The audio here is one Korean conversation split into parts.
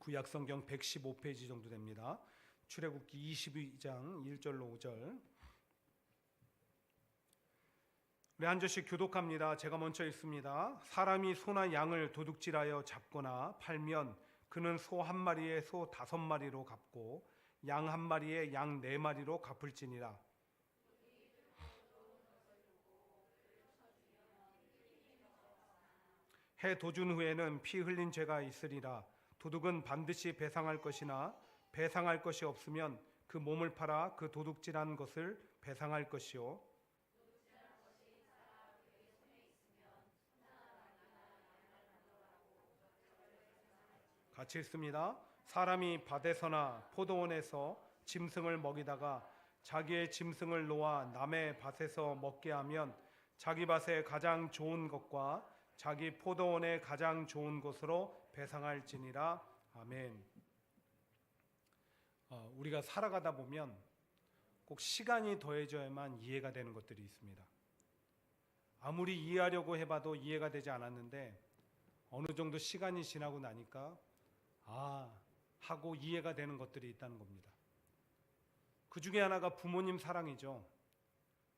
구약성경 115페이지 정도 됩니다. 출애굽기 22장 1절로 5절. 우리 한 절씩 교독합니다. 제가 먼저 읽습니다. 사람이 소나 양을 도둑질하여 잡거나 팔면 그는 소 한 마리에 소 5마리로 갚고 양 한 마리에 양 4마리로 갚을지니라. 해 도준 후에는 피 흘린 죄가 있으리라. 도둑은 반드시 배상할 것이나 배상할 것이 없으면 그 몸을 팔아 그 도둑질한 것을 배상할 것이요. 같이 읽습니다. 사람이 밭에서나 포도원에서 짐승을 먹이다가 자기의 짐승을 놓아 남의 밭에서 먹게 하면 자기 밭에 가장 좋은 것과 자기 포도원의 가장 좋은 것으로 배상할지니라. 아멘. 우리가 살아가다 보면 꼭 시간이 더해져야만 이해가 되는 것들이 있습니다. 아무리 이해하려고 해봐도 이해가 되지 않았는데 어느 정도 시간이 지나고 나니까 하고 이해가 되는 것들이 있다는 겁니다. 그 중에 하나가 부모님 사랑이죠.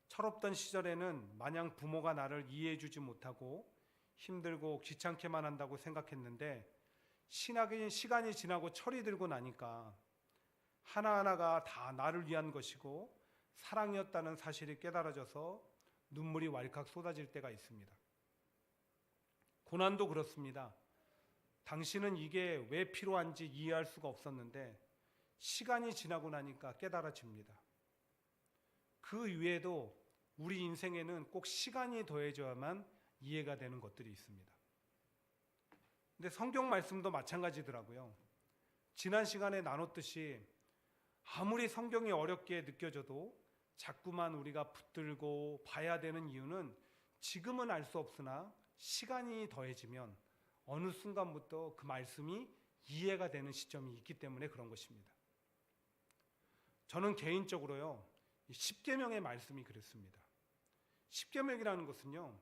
철없던 시절에는 마냥 부모가 나를 이해해 주지 못하고 힘들고 귀찮게만 한다고 생각했는데 시간이 지나고 철이 들고 나니까 하나하나가 다 나를 위한 것이고 사랑이었다는 사실이 깨달아져서 눈물이 왈칵 쏟아질 때가 있습니다. 고난도 그렇습니다. 당신은 이게 왜 필요한지 이해할 수가 없었는데 시간이 지나고 나니까 깨달아집니다. 그 위에도 우리 인생에는 꼭 시간이 더해져야만 이해가 되는 것들이 있습니다. 근데 성경 말씀도 마찬가지더라고요. 지난 시간에 나눴듯이 아무리 성경이 어렵게 느껴져도 자꾸만 우리가 붙들고 봐야 되는 이유는 지금은 알 수 없으나 시간이 더해지면 어느 순간부터 그 말씀이 이해가 되는 시점이 있기 때문에 그런 것입니다. 저는 개인적으로요, 십계명의 말씀이 그랬습니다. 십계명이라는 것은요,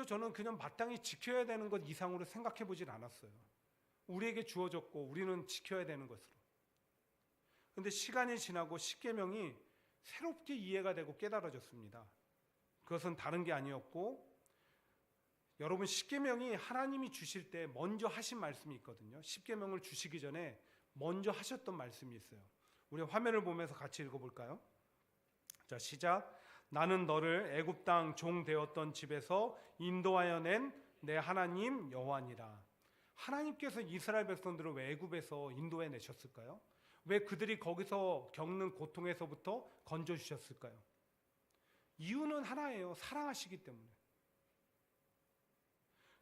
저는 그냥 마땅히 지켜야 되는 것 이상으로 생각해 보질 않았어요. 우리에게 주어졌고 우리는 지켜야 되는 것으로. 그런데 시간이 지나고 십계명이 새롭게 이해가 되고 깨달아졌습니다. 그것은 다른 게 아니었고, 여러분 십계명이 하나님이 주실 때 먼저 하신 말씀이 있거든요. 십계명을 주시기 전에 먼저 하셨던 말씀이 있어요. 우리 화면을 보면서 같이 읽어볼까요? 자, 시작. 나는 너를 애굽 땅 종 되었던 집에서 인도하여 낸 내 하나님 여호와니라. 하나님께서 이스라엘 백성들을 왜 애굽에서 인도해 내셨을까요? 왜 그들이 거기서 겪는 고통에서부터 건져 주셨을까요? 이유는 하나예요. 사랑하시기 때문에.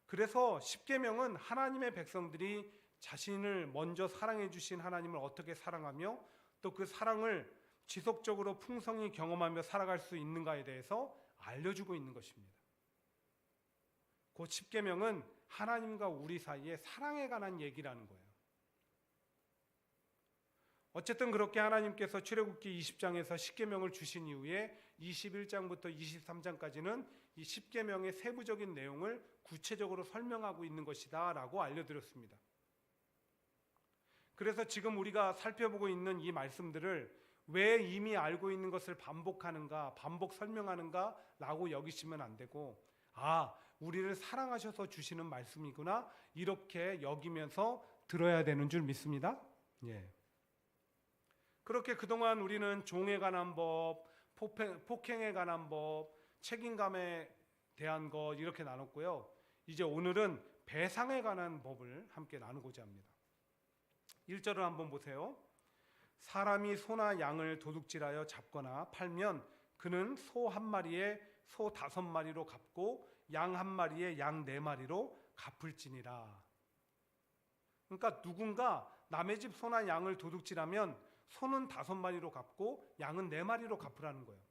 그래서 십계명은 하나님의 백성들이 자신을 먼저 사랑해 주신 하나님을 어떻게 사랑하며 또 그 사랑을 지속적으로 풍성히 경험하며 살아갈 수 있는가에 대해서 알려주고 있는 것입니다. 그 십계명은 하나님과 우리 사이의 사랑에 관한 얘기라는 거예요. 어쨌든 그렇게 하나님께서 출애굽기 20장에서 십계명을 주신 이후에 21장부터 23장까지는 이 십계명의 세부적인 내용을 구체적으로 설명하고 있는 것이다 라고 알려드렸습니다. 그래서 지금 우리가 살펴보고 있는 이 말씀들을 왜 이미 알고 있는 것을 반복하는가, 반복 설명하는가 라고 여기시면 안 되고, 우리를 사랑하셔서 주시는 말씀이구나 이렇게 여기면서 들어야 되는 줄 믿습니다. 예. 그렇게 그동안 우리는 종에 관한 법, 폭행에 관한 법, 책임감에 대한 것 이렇게 나눴고요. 이제 오늘은 배상에 관한 법을 함께 나누고자 합니다. 1절을 한번 보세요. 사람이 소나 양을 도둑질하여 잡거나 팔면 그는 소 한 마리에 소 5마리로 갚고 양 한 마리에 양 4마리로 갚을지니라. 그러니까 누군가 남의 집 소나 양을 도둑질하면 소는 5마리로 갚고 양은 4마리로 갚으라는 거예요.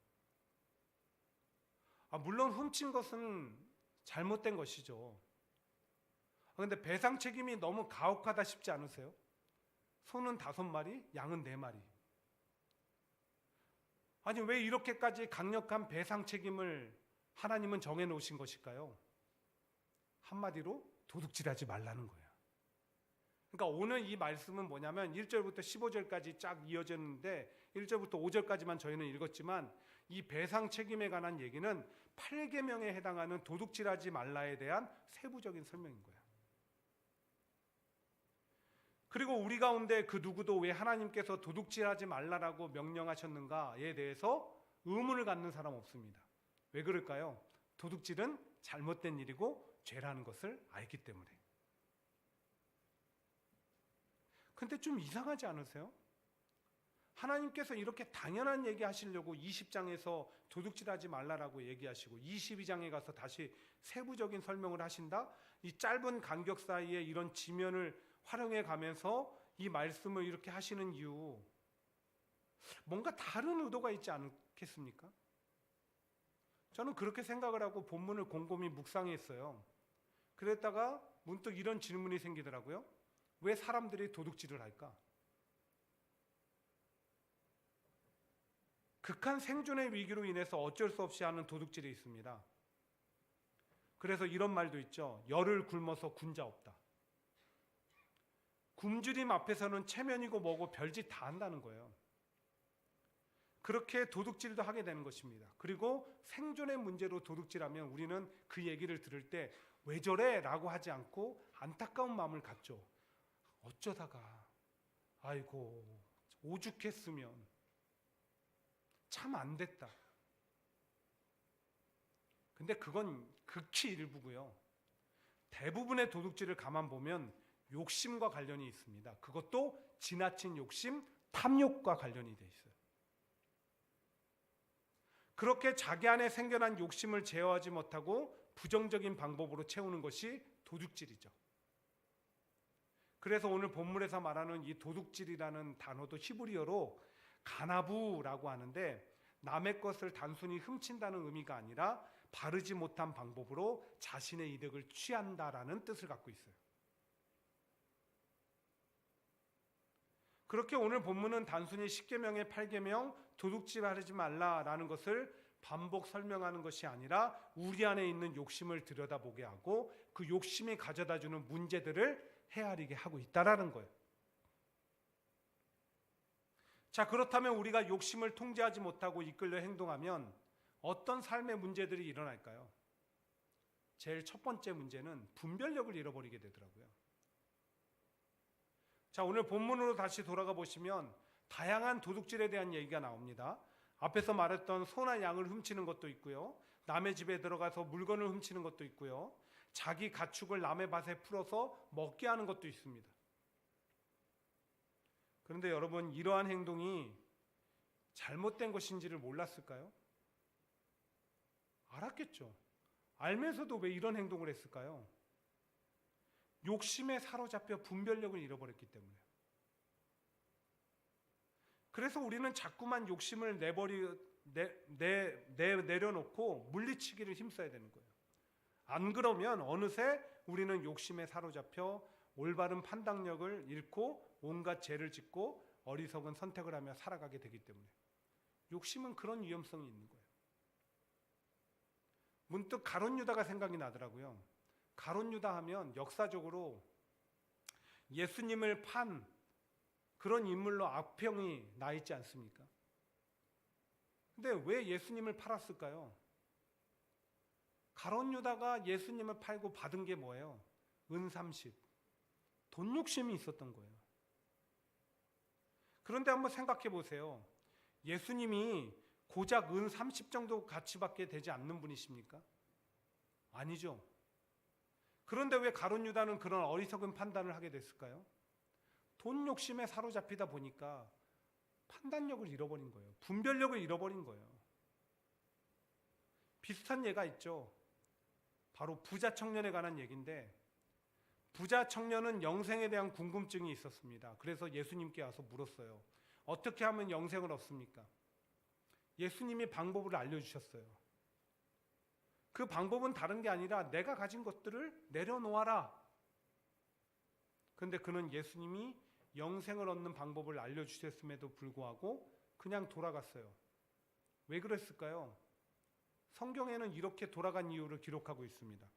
물론 훔친 것은 잘못된 것이죠. 그런데 배상 책임이 너무 가혹하다 싶지 않으세요? 소는 5마리, 양은 4마리. 아니 왜 이렇게까지 강력한 배상 책임을 하나님은 정해놓으신 것일까요? 한마디로 도둑질하지 말라는 거예요. 그러니까 오늘 이 말씀은 뭐냐면 1절부터 15절까지 쫙 이어졌는데 1절부터 5절까지만 저희는 읽었지만 이 배상 책임에 관한 얘기는 8계명에 해당하는 도둑질하지 말라에 대한 세부적인 설명인 거예요. 그리고 우리 가운데 그 누구도 왜 하나님께서 도둑질하지 말라라고 명령하셨는가에 대해서 의문을 갖는 사람 없습니다. 왜 그럴까요? 도둑질은 잘못된 일이고 죄라는 것을 알기 때문에. 근데 좀 이상하지 않으세요? 하나님께서 이렇게 당연한 얘기 하시려고 20장에서 도둑질하지 말라라고 얘기하시고 22장에 가서 다시 세부적인 설명을 하신다? 이 짧은 간격 사이에 이런 지면을 활용해 가면서 이 말씀을 이렇게 하시는 이유, 뭔가 다른 의도가 있지 않겠습니까? 저는 그렇게 생각을 하고 본문을 곰곰이 묵상했어요. 그랬다가 문득 이런 질문이 생기더라고요. 왜 사람들이 도둑질을 할까? 극한 생존의 위기로 인해서 어쩔 수 없이 하는 도둑질이 있습니다. 그래서 이런 말도 있죠. 열을 굶어서 군자 없다. 굶주림 앞에서는 체면이고 뭐고 별짓 다 한다는 거예요. 그렇게 도둑질도 하게 되는 것입니다. 그리고 생존의 문제로 도둑질하면 우리는 그 얘기를 들을 때 왜 저래? 라고 하지 않고 안타까운 마음을 갖죠. 어쩌다가 아이고 오죽했으면 참 안 됐다. 근데 그건 극히 일부고요. 대부분의 도둑질을 가만 보면 욕심과 관련이 있습니다. 그것도 지나친 욕심, 탐욕과 관련이 돼 있어요. 그렇게 자기 안에 생겨난 욕심을 제어하지 못하고 부정적인 방법으로 채우는 것이 도둑질이죠. 그래서 오늘 본문에서 말하는 이 도둑질이라는 단어도 히브리어로 가나부라고 하는데 남의 것을 단순히 훔친다는 의미가 아니라 바르지 못한 방법으로 자신의 이득을 취한다라는 뜻을 갖고 있어요. 그렇게 오늘 본문은 단순히 10계명의 8계명 도둑질하지 말라라는 것을 반복 설명하는 것이 아니라 우리 안에 있는 욕심을 들여다보게 하고 그 욕심이 가져다주는 문제들을 헤아리게 하고 있다라는 거예요. 자, 그렇다면 우리가 욕심을 통제하지 못하고 이끌려 행동하면 어떤 삶의 문제들이 일어날까요? 제일 첫 번째 문제는 분별력을 잃어버리게 되더라고요. 자, 오늘 본문으로 다시 돌아가 보시면 다양한 도둑질에 대한 얘기가 나옵니다. 앞에서 말했던 소나 양을 훔치는 것도 있고요. 남의 집에 들어가서 물건을 훔치는 것도 있고요. 자기 가축을 남의 밭에 풀어서 먹게 하는 것도 있습니다. 그런데 여러분, 이러한 행동이 잘못된 것인지를 몰랐을까요? 알았겠죠. 알면서도 왜 이런 행동을 했을까요? 욕심에 사로잡혀 분별력을 잃어버렸기 때문에. 그래서 우리는 자꾸만 욕심을 내려놓고 물리치기를 힘써야 되는 거예요. 안 그러면 어느새 우리는 욕심에 사로잡혀 올바른 판단력을 잃고 온갖 죄를 짓고 어리석은 선택을 하며 살아가게 되기 때문에. 욕심은 그런 위험성이 있는 거예요. 문득 가룟 유다가 생각이 나더라고요. 가룟 유다 하면 역사적으로 예수님을 판 그런 인물로 악평이 나 있지 않습니까? 근데 왜 예수님을 팔았을까요? 가룟 유다가 예수님을 팔고 받은 게 뭐예요? 은 30. 돈 욕심이 있었던 거예요. 그런데 한번 생각해 보세요. 예수님이 고작 은 30 정도 가치밖에 되지 않는 분이십니까? 아니죠. 그런데 왜 가룟 유다는 그런 어리석은 판단을 하게 됐을까요? 돈 욕심에 사로잡히다 보니까 판단력을 잃어버린 거예요. 분별력을 잃어버린 거예요. 비슷한 예가 있죠. 바로 부자 청년에 관한 얘기인데, 부자 청년은 영생에 대한 궁금증이 있었습니다. 그래서 예수님께 와서 물었어요. 어떻게 하면 영생을 얻습니까? 예수님이 방법을 알려주셨어요. 그 방법은 다른 게 아니라 내가 가진 것들을 내려놓아라. 그런데 그는 예수님이 영생을 얻는 방법을 알려주셨음에도 불구하고 그냥 돌아갔어요. 왜 그랬을까요? 성경에는 이렇게 돌아간 이유를 기록하고 있습니다.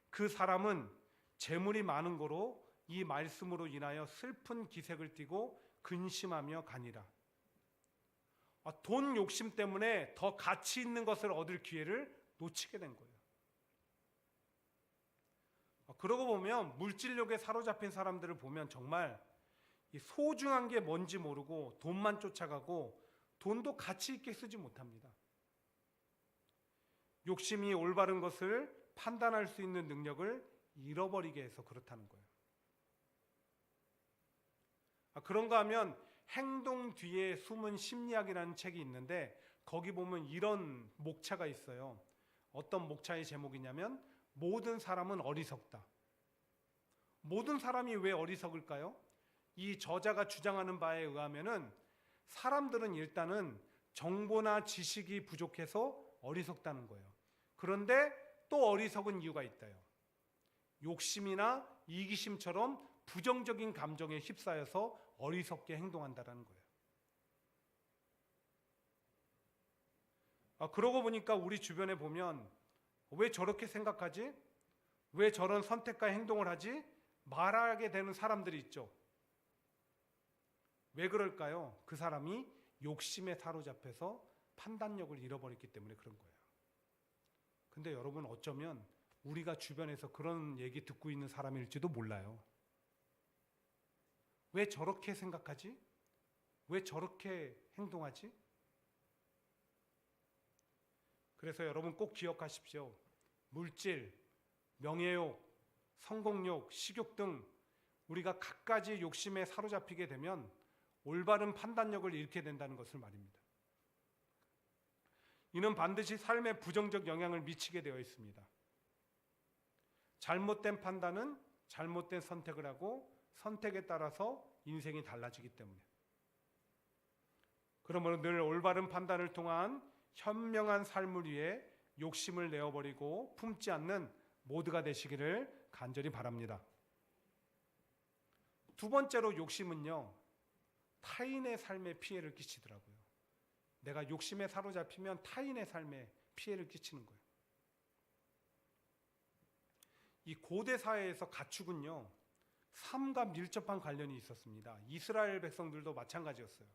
그 사람은 재물이 많은 거로 이 말씀으로 인하여 슬픈 기색을 띠고 근심하며 가니라. 돈 욕심 때문에 더 가치 있는 것을 얻을 기회를 놓치게 된 거예요. 그러고 보면 물질욕에 사로잡힌 사람들을 보면 정말 이 소중한 게 뭔지 모르고 돈만 쫓아가고 돈도 가치 있게 쓰지 못합니다. 욕심이 올바른 것을 판단할 수 있는 능력을 잃어버리게 해서 그렇다는 거예요. 그런가 하면 행동 뒤에 숨은 심리학이라는 책이 있는데 거기 보면 이런 목차가 있어요. 어떤 목차의 제목이냐면 모든 사람은 어리석다. 모든 사람이 왜 어리석을까요? 이 저자가 주장하는 바에 의하면은 사람들은 일단은 정보나 지식이 부족해서 어리석다는 거예요. 그런데 또 어리석은 이유가 있대요. 욕심이나 이기심처럼 부정적인 감정에 휩싸여서 어리석게 행동한다는 거예요. 그러고 보니까 우리 주변에 보면 왜 저렇게 생각하지? 왜 저런 선택과 행동을 하지? 말하게 되는 사람들이 있죠. 왜 그럴까요? 그 사람이 욕심에 사로잡혀서 판단력을 잃어버렸기 때문에 그런 거예요. 근데 여러분 어쩌면 우리가 주변에서 그런 얘기 듣고 있는 사람일지도 몰라요. 왜 저렇게 생각하지? 왜 저렇게 행동하지? 그래서 여러분 꼭 기억하십시오. 물질, 명예욕, 성공욕, 식욕 등 우리가 갖가지 욕심에 사로잡히게 되면 올바른 판단력을 잃게 된다는 것을 말입니다. 이는 반드시 삶에 부정적 영향을 미치게 되어 있습니다. 잘못된 판단은 잘못된 선택을 하고 선택에 따라서 인생이 달라지기 때문에. 그러므로 늘 올바른 판단을 통한 현명한 삶을 위해 욕심을 내어버리고 품지 않는 모두가 되시기를 간절히 바랍니다. 두 번째로 욕심은요, 타인의 삶에 피해를 끼치더라고요. 내가 욕심에 사로잡히면 타인의 삶에 피해를 끼치는 거예요. 이 고대 사회에서 가축은요, 삶과 밀접한 관련이 있었습니다. 이스라엘 백성들도 마찬가지였어요.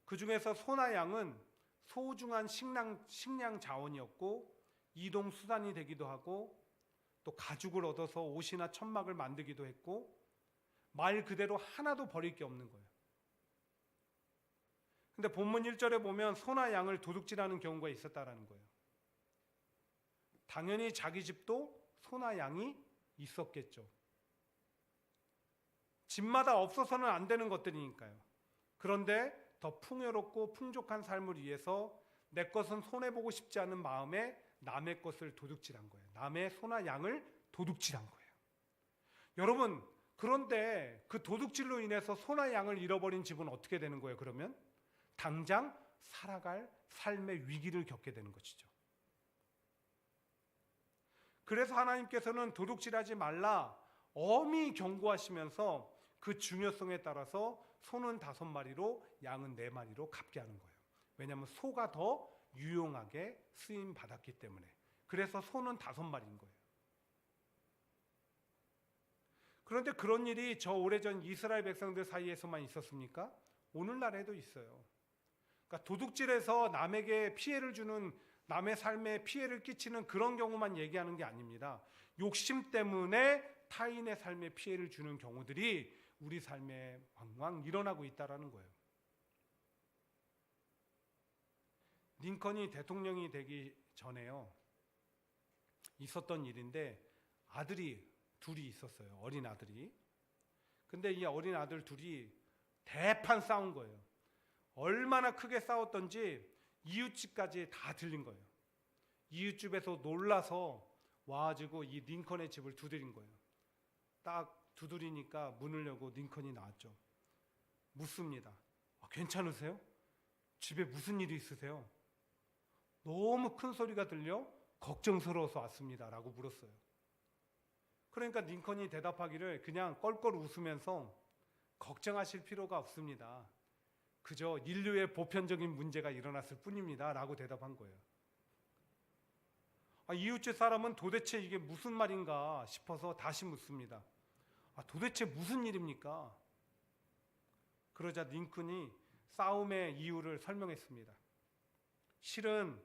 그 중에서 소나 양은 소중한 식량 자원이었고 이동 수단이 되기도 하고 또 가죽을 얻어서 옷이나 천막을 만들기도 했고 말 그대로 하나도 버릴 게 없는 거예요. 근데 본문 1절에 보면 소나 양을 도둑질하는 경우가 있었다라는 거예요. 당연히 자기 집도 소나 양이 있었겠죠. 집마다 없어서는 안 되는 것들이니까요. 그런데 더 풍요롭고 풍족한 삶을 위해서 내 것은 손해보고 싶지 않은 마음에 남의 것을 도둑질한 거예요. 남의 소나 양을 도둑질한 거예요. 여러분, 그런데 그 도둑질로 인해서 소나 양을 잃어버린 집은 어떻게 되는 거예요? 그러면 당장 살아갈 삶의 위기를 겪게 되는 것이죠. 그래서 하나님께서는 도둑질하지 말라 엄히 경고하시면서 그 중요성에 따라서 소는 5마리로 양은 4마리로 갚게 하는 거예요. 왜냐하면 소가 더 유용하게 쓰임 받았기 때문에. 그래서 소는 5마리인 거예요. 그런데 그런 일이 저 오래전 이스라엘 백성들 사이에서만 있었습니까? 오늘날에도 있어요. 그러니까 도둑질해서 남에게 피해를 주는, 남의 삶에 피해를 끼치는 그런 경우만 얘기하는 게 아닙니다. 욕심 때문에 타인의 삶에 피해를 주는 경우들이 우리 삶에 왕왕 일어나고 있다는 거예요. 링컨이 대통령이 되기 전에요, 있었던 일인데 아들이 둘이 있었어요. 어린 아들이. 근데 이 어린 아들 둘이 대판 싸운 거예요. 얼마나 크게 싸웠던지 이웃집까지 다 들린 거예요. 이웃집에서 놀라서 와가지고 이 링컨의 집을 두드린 거예요. 딱 두드리니까 문을 열고 링컨이 나왔죠. 묻습니다. 괜찮으세요? 집에 무슨 일이 있으세요? 너무 큰 소리가 들려 걱정스러워서 왔습니다 라고 물었어요. 그러니까 링컨이 대답하기를 그냥 껄껄 웃으면서 걱정하실 필요가 없습니다. 그저 인류의 보편적인 문제가 일어났을 뿐입니다 라고 대답한 거예요. 이웃집 사람은 도대체 이게 무슨 말인가 싶어서 다시 묻습니다. 도대체 무슨 일입니까? 그러자 링컨이 싸움의 이유를 설명했습니다. 실은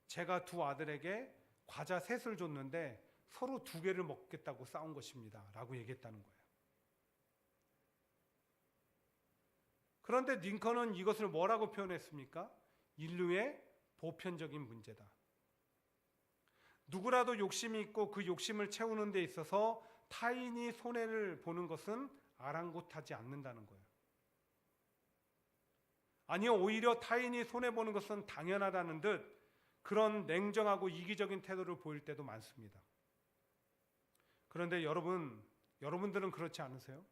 제가 두 아들에게 과자 셋을 줬는데 서로 두 개를 먹겠다고 싸운 것입니다. 라고 얘기했다는 거예요. 그런데 링컨은 이것을 뭐라고 표현했습니까? 인류의 보편적인 문제다. 누구라도 욕심이 있고 그 욕심을 채우는 데 있어서 타인이 손해를 보는 것은 아랑곳하지 않는다는 거예요. 아니요, 오히려 타인이 손해보는 것은 당연하다는 듯 그런 냉정하고 이기적인 태도를 보일 때도 많습니다. 그런데 여러분들은 그렇지 않으세요?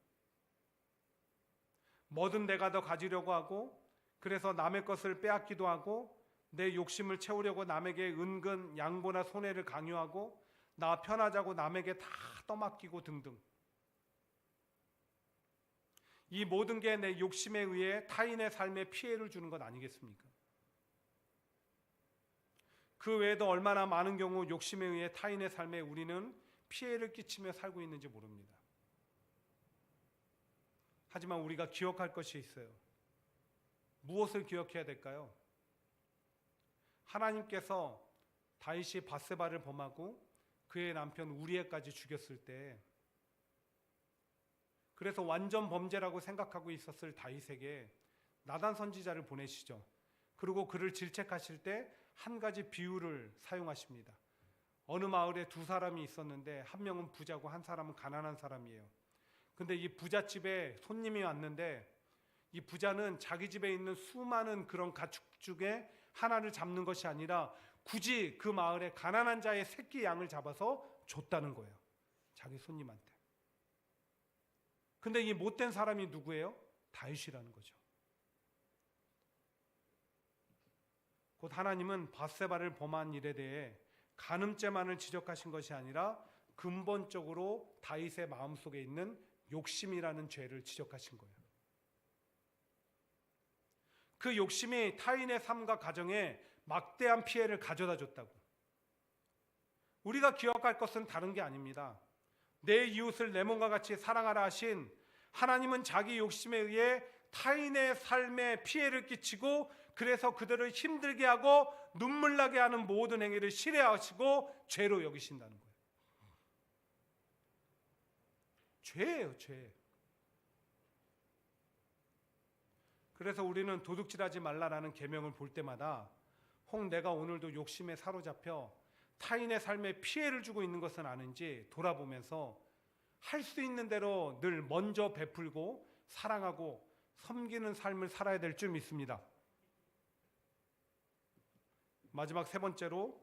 뭐든 내가 더 가지려고 하고, 그래서 남의 것을 빼앗기도 하고, 내 욕심을 채우려고 남에게 은근 양보나 손해를 강요하고, 나 편하자고 남에게 다 떠맡기고 등등. 이 모든 게 내 욕심에 의해 타인의 삶에 피해를 주는 것 아니겠습니까? 그 외에도 얼마나 많은 경우 욕심에 의해 타인의 삶에 우리는 피해를 끼치며 살고 있는지 모릅니다. 하지만 우리가 기억할 것이 있어요. 무엇을 기억해야 될까요? 하나님께서 다윗이 밧세바를 범하고 그의 남편 우리엘까지 죽였을 때, 그래서 완전 범죄라고 생각하고 있었을 다윗에게 나단 선지자를 보내시죠. 그리고 그를 질책하실 때 한 가지 비유를 사용하십니다. 어느 마을에 두 사람이 있었는데 한 명은 부자고 한 사람은 가난한 사람이에요. 근데 이 부잣집에 손님이 왔는데 이 부자는 자기 집에 있는 수많은 그런 가축 중에 하나를 잡는 것이 아니라 굳이 그 마을에 가난한 자의 새끼 양을 잡아서 줬다는 거예요. 자기 손님한테. 근데 이 못된 사람이 누구예요? 다윗이라는 거죠. 곧 하나님은 밧세바를 범한 일에 대해 간음죄만을 지적하신 것이 아니라 근본적으로 다윗의 마음속에 있는 욕심이라는 죄를 지적하신 거예요. 그 욕심이 타인의 삶과 가정에 막대한 피해를 가져다 줬다고. 우리가 기억할 것은 다른 게 아닙니다. 내 이웃을 내 몸과 같이 사랑하라 하신 하나님은 자기 욕심에 의해 타인의 삶에 피해를 끼치고 그래서 그들을 힘들게 하고 눈물 나게 하는 모든 행위를 실해하시고 죄로 여기신다는 거예요. 죄예요, 죄. 그래서 우리는 도둑질하지 말라라는 계명을 볼 때마다 혹 내가 오늘도 욕심에 사로잡혀 타인의 삶에 피해를 주고 있는 것은 아는지 돌아보면서 할 수 있는 대로 늘 먼저 베풀고 사랑하고 섬기는 삶을 살아야 될 줄 믿습니다. 마지막 세 번째로,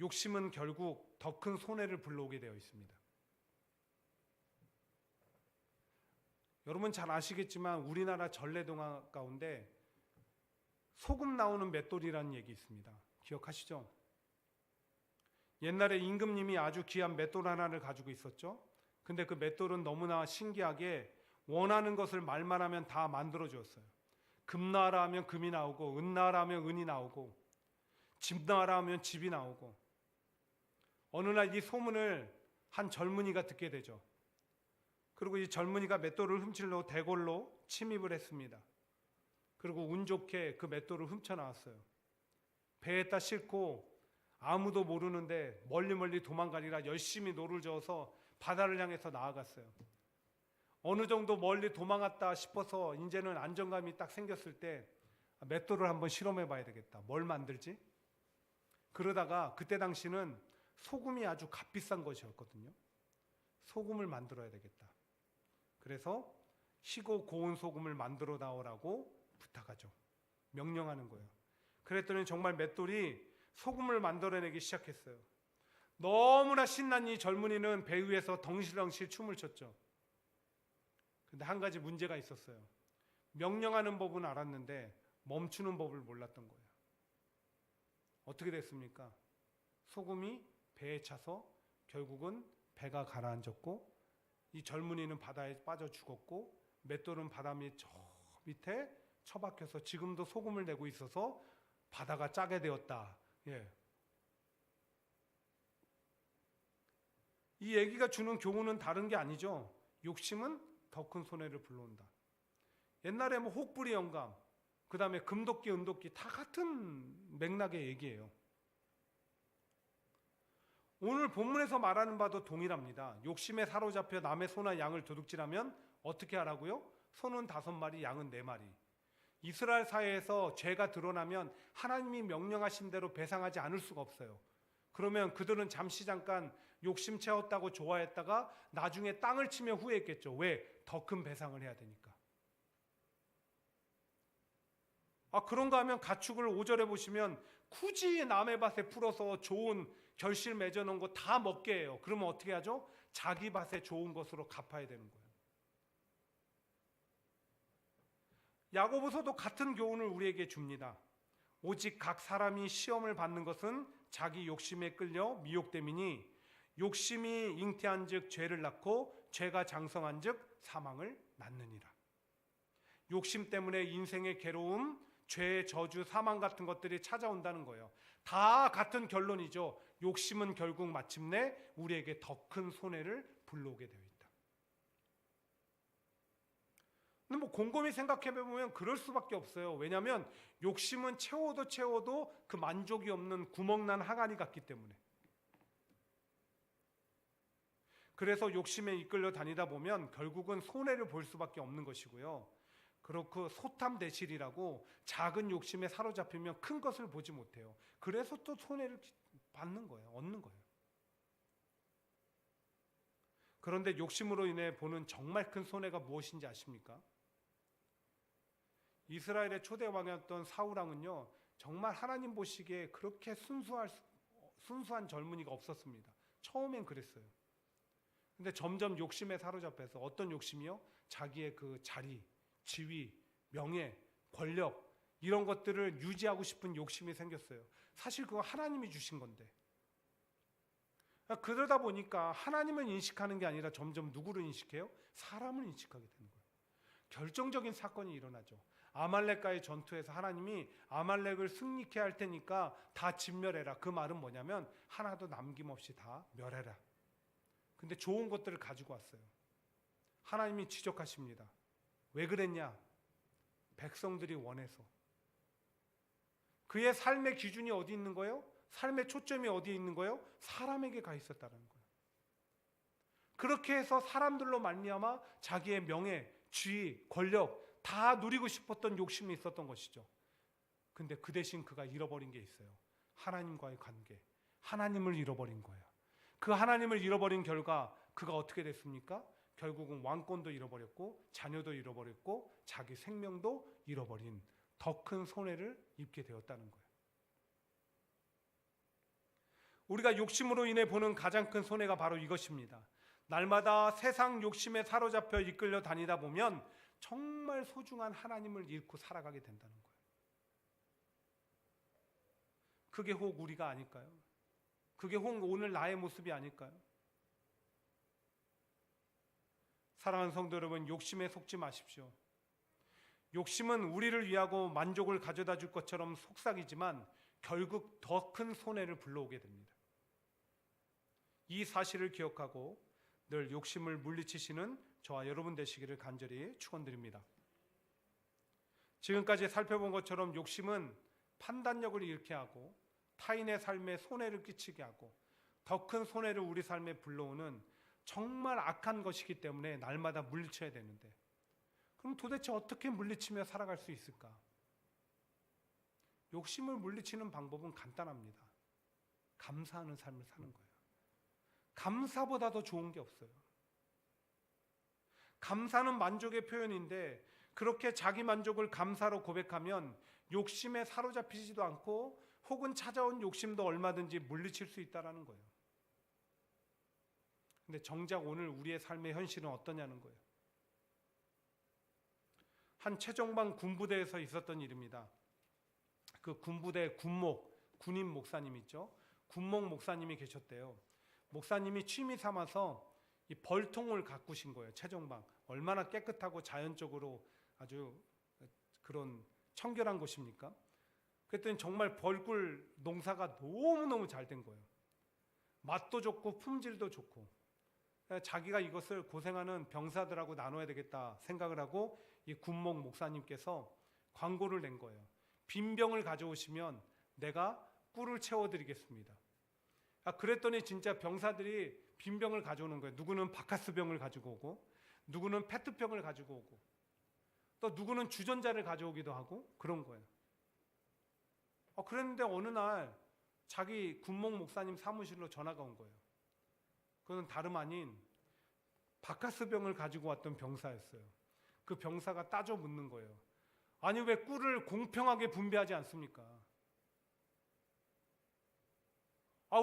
욕심은 결국 더 큰 손해를 불러오게 되어 있습니다. 여러분 잘 아시겠지만 우리나라 전래동화 가운데 소금 나오는 맷돌이라는 얘기 있습니다. 기억하시죠? 옛날에 임금님이 아주 귀한 맷돌 하나를 가지고 있었죠. 근데 그 맷돌은 너무나 신기하게 원하는 것을 말만 하면 다 만들어 주었어요. 금 나와라 하면 금이 나오고, 은 나와라 하면 은이 나오고, 집 나와라 하면 집이 나오고. 어느 날 이 소문을 한 젊은이가 듣게 되죠. 그리고 이 젊은이가 맷돌을 훔치려고 대궐로 침입을 했습니다. 그리고 운 좋게 그 맷돌을 훔쳐 나왔어요. 배에다 싣고 아무도 모르는데 멀리 도망가니라 열심히 노를 저어서 바다를 향해서 나아갔어요. 어느 정도 멀리 도망갔다 싶어서 이제는 안정감이 딱 생겼을 때 맷돌을 한번 실험해 봐야 되겠다. 뭘 만들지? 그러다가 그때 당시는 소금이 아주 값비싼 것이었거든요. 소금을 만들어야 되겠다. 그래서 희고 고운 소금을 만들어 나오라고 부탁하죠. 명령하는 거예요. 그랬더니 정말 맷돌이 소금을 만들어내기 시작했어요. 너무나 신난 이 젊은이는 배 위에서 덩실덩실 춤을 췄죠. 근데 한 가지 문제가 있었어요. 명령하는 법은 알았는데 멈추는 법을 몰랐던 거예요. 어떻게 됐습니까? 소금이 배에 차서 결국은 배가 가라앉았고, 이 젊은이는 바다에 빠져 죽었고, 맷돌은 바다 밑에 처박혀서 지금도 소금을 내고 있어서 바다가 짜게 되었다. 예. 이 얘기가 주는 교훈은 다른 게 아니죠. 욕심은 더 큰 손해를 불러온다. 옛날에 뭐 혹부리 영감, 그 다음에 금도끼, 은도끼 다 같은 맥락의 얘기예요. 오늘 본문에서 말하는 바도 동일합니다. 욕심에 사로잡혀 남의 소나 양을 도둑질하면 어떻게 하라고요? 소는 5마리, 양은 4마리. 이스라엘 사회에서 죄가 드러나면 하나님이 명령하신 대로 배상하지 않을 수가 없어요. 그러면 그들은 잠시 잠깐 욕심 채웠다고 좋아했다가 나중에 땅을 치며 후회했겠죠. 왜? 더 큰 배상을 해야 되니까. 그런가 하면 가축을 5절에 보시면 굳이 남의 밭에 풀어서 좋은 결실 맺어놓은 거 다 먹게 해요. 그러면 어떻게 하죠? 자기 밭에 좋은 것으로 갚아야 되는 거예요. 야고보서도 같은 교훈을 우리에게 줍니다. 오직 각 사람이 시험을 받는 것은 자기 욕심에 끌려 미혹됨이니 욕심이 잉태한즉 죄를 낳고 죄가 장성한즉 사망을 낳느니라. 욕심 때문에 인생의 괴로움, 죄의 저주, 사망 같은 것들이 찾아온다는 거예요. 다 같은 결론이죠. 욕심은 결국 마침내 우리에게 더 큰 손해를 불러오게 되어 있다. 근데 뭐 곰곰이 생각해 보면 그럴 수밖에 없어요. 왜냐하면 욕심은 채워도 그 만족이 없는 구멍난 항아리 같기 때문에. 그래서 욕심에 이끌려 다니다 보면 결국은 손해를 볼 수밖에 없는 것이고요. 그렇고 소탐대실이라고 작은 욕심에 사로잡히면 큰 것을 보지 못해요. 그래서 또 손해를 받는 거예요. 얻는 거예요. 그런데 욕심으로 인해 보는 정말 큰 손해가 무엇인지 아십니까? 이스라엘의 초대 왕이었던 사울왕은요, 정말 하나님 보시기에 그렇게 순수한 젊은이가 없었습니다. 처음엔 그랬어요. 근데 점점 욕심에 사로잡혀서 어떤 욕심이요? 자기의 그 자리, 지위, 명예, 권력 이런 것들을 유지하고 싶은 욕심이 생겼어요. 사실 그거 하나님이 주신 건데. 그러다 보니까 하나님을 인식하는 게 아니라 점점 누구를 인식해요? 사람을 인식하게 되는 거예요. 결정적인 사건이 일어나죠. 아말렉과의 전투에서 하나님이 아말렉을 승리케 할 테니까 다 진멸해라. 그 말은 뭐냐면 하나도 남김없이 다 멸해라. 근데 좋은 것들을 가지고 왔어요. 하나님이 지적하십니다. 왜 그랬냐? 백성들이 원해서. 그의 삶의 기준이 어디 있는 거예요? 삶의 초점이 어디에 있는 거예요? 사람에게 가 있었다는 거예요. 그렇게 해서 사람들로 말미암아 자기의 명예, 지위, 권력 다 누리고 싶었던 욕심이 있었던 것이죠. 근데 그 대신 그가 잃어버린 게 있어요. 하나님과의 관계. 하나님을 잃어버린 거예요. 그 하나님을 잃어버린 결과 그가 어떻게 됐습니까? 결국은 왕권도 잃어버렸고 자녀도 잃어버렸고 자기 생명도 잃어버린 더 큰 손해를 입게 되었다는 거예요. 우리가 욕심으로 인해 보는 가장 큰 손해가 바로 이것입니다. 날마다 세상 욕심에 사로잡혀 이끌려 다니다 보면 정말 소중한 하나님을 잃고 살아가게 된다는 거예요. 그게 혹 우리가 아닐까요? 그게 혹 오늘 나의 모습이 아닐까요? 사랑하는 성도 여러분, 욕심에 속지 마십시오. 욕심은 우리를 위하고 만족을 가져다 줄 것처럼 속삭이지만 결국 더 큰 손해를 불러오게 됩니다. 이 사실을 기억하고 늘 욕심을 물리치시는 저와 여러분 되시기를 간절히 축원드립니다. 지금까지 살펴본 것처럼 욕심은 판단력을 잃게 하고 타인의 삶에 손해를 끼치게 하고 더 큰 손해를 우리 삶에 불러오는 정말 악한 것이기 때문에 날마다 물리쳐야 되는데, 그럼 도대체 어떻게 물리치며 살아갈 수 있을까? 욕심을 물리치는 방법은 간단합니다. 감사하는 삶을 사는 거예요. 감사보다 더 좋은 게 없어요. 감사는 만족의 표현인데 그렇게 자기 만족을 감사로 고백하면 욕심에 사로잡히지도 않고 혹은 찾아온 욕심도 얼마든지 물리칠 수 있다는 거예요. 근데 정작 오늘 우리의 삶의 현실은 어떠냐는 거예요. 한 최정방 군부대에서 있었던 일입니다. 그 군부대 군인 목사님 있죠. 군목 목사님이 계셨대요. 목사님이 취미 삼아서 이 벌통을 가꾸신 거예요. 최정방 얼마나 깨끗하고 자연적으로 아주 그런 청결한 곳입니까? 그랬더니 정말 벌꿀 농사가 너무너무 잘 된 거예요. 맛도 좋고 품질도 좋고. 자기가 이것을 고생하는 병사들하고 나눠야 되겠다 생각을 하고 이 군목 목사님께서 광고를 낸 거예요. 빈병을 가져오시면 내가 꿀을 채워드리겠습니다. 그랬더니 진짜 병사들이 빈병을 가져오는 거예요. 누구는 바카스병을 가지고 오고, 누구는 페트병을 가지고 오고, 또 누구는 주전자를 가져오기도 하고 그런 거예요. 그랬는데 어느 날 자기 군목 목사님 사무실로 전화가 온 거예요. 그건 다름 아닌 바카스병을 가지고 왔던 병사였어요. 그 병사가 따져 묻는 거예요. 아니 왜 꿀을 공평하게 분배하지 않습니까?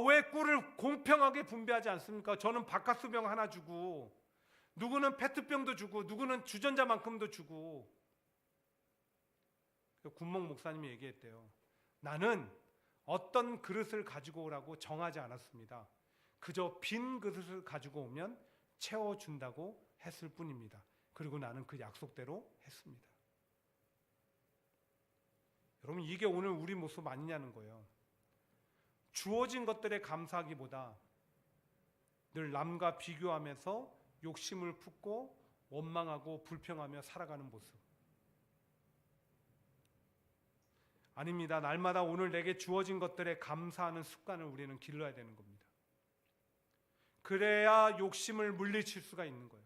왜 꿀을 공평하게 분배하지 않습니까? 저는 바카스병 하나 주고 누구는 페트병도 주고 누구는 주전자만큼도 주고. 군목 목사님이 얘기했대요. 나는 어떤 그릇을 가지고 오라고 정하지 않았습니다. 그저 빈 그릇을 가지고 오면 채워준다고 했을 뿐입니다. 그리고 나는 그 약속대로 했습니다. 여러분, 이게 오늘 우리 모습 아니냐는 거예요. 주어진 것들에 감사하기보다 늘 남과 비교하면서 욕심을 품고 원망하고 불평하며 살아가는 모습. 아닙니다. 날마다 오늘 내게 주어진 것들에 감사하는 습관을 우리는 길러야 되는 겁니다. 그래야 욕심을 물리칠 수가 있는 거예요.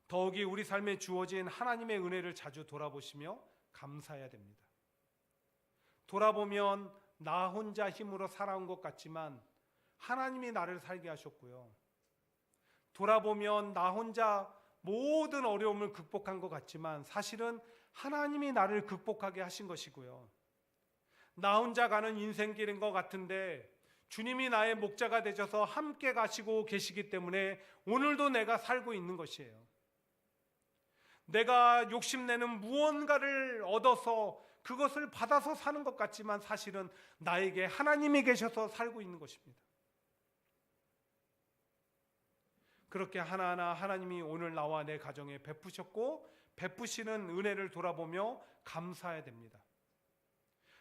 더욱이 우리 삶에 주어진 하나님의 은혜를 자주 돌아보시며 감사해야 됩니다. 돌아보면 나 혼자 힘으로 살아온 것 같지만 하나님이 나를 살게 하셨고요. 돌아보면 나 혼자 모든 어려움을 극복한 것 같지만 사실은 하나님이 나를 극복하게 하신 것이고요. 나 혼자 가는 인생길인 것 같은데 주님이 나의 목자가 되셔서 함께 가시고 계시기 때문에 오늘도 내가 살고 있는 것이에요. 내가 욕심내는 무언가를 얻어서 그것을 받아서 사는 것 같지만 사실은 나에게 하나님이 계셔서 살고 있는 것입니다. 그렇게 하나하나 하나님이 오늘 나와 내 가정에 베푸셨고 베푸시는 은혜를 돌아보며 감사해야 됩니다.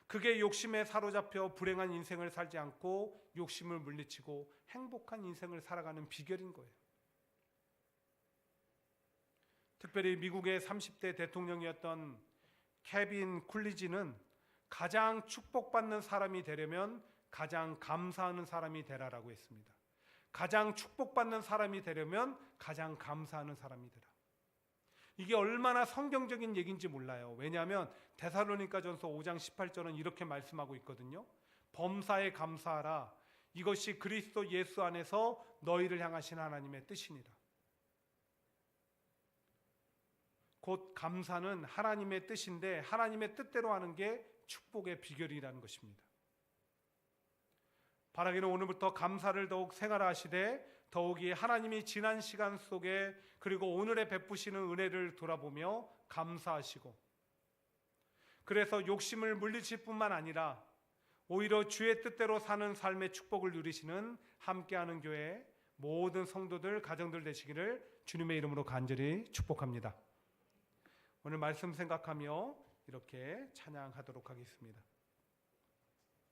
그게 욕심에 사로잡혀 불행한 인생을 살지 않고 욕심을 물리치고 행복한 인생을 살아가는 비결인 거예요. 특별히 미국의 30대 대통령이었던 케빈 쿨리지는 가장 축복받는 사람이 되려면 가장 감사하는 사람이 되라라고 했습니다. 가장 축복받는 사람이 되려면 가장 감사하는 사람이 되라. 이게 얼마나 성경적인 얘기인지 몰라요. 왜냐하면 데살로니가전서 5장 18절은 이렇게 말씀하고 있거든요. 범사에 감사하라. 이것이 그리스도 예수 안에서 너희를 향하신 하나님의 뜻이니라. 곧 감사는 하나님의 뜻인데 하나님의 뜻대로 하는 게 축복의 비결이라는 것입니다. 바라기는 오늘부터 감사를 더욱 생활하시되 더욱이 하나님이 지난 시간 속에 그리고 오늘에 베푸시는 은혜를 돌아보며 감사하시고 그래서 욕심을 물리칠 뿐만 아니라 오히려 주의 뜻대로 사는 삶의 축복을 누리시는 함께하는 교회 모든 성도들 가정들 되시기를 주님의 이름으로 간절히 축복합니다. 오늘 말씀 생각하며 이렇게 찬양하도록 하겠습니다.